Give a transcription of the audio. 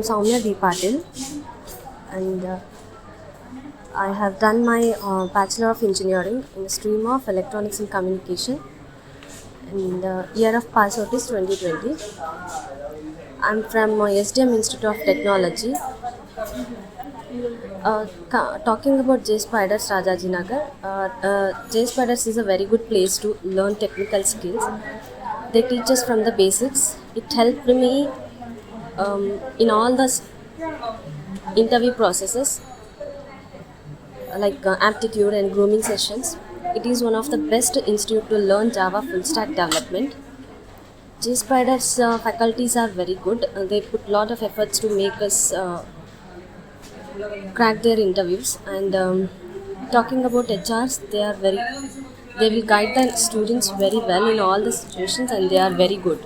Soumya.B.Patil, and I have done my Bachelor of Engineering in the stream of Electronics and Communication, and the year of pass out is 2020. I'm from SDM Institute of Technology. Talking about Jspiders Rajajinagar, Jspiders is a very good place to learn technical skills. They teach us from the basics. It helped me in all the interview processes like aptitude and grooming sessions. It is one of the best institute to learn Java full stack development. Jspiders faculties are very good. They put lot of efforts to make us crack their interviews. And talking about HRs, they will guide the students very well in all the situations, and they are very good.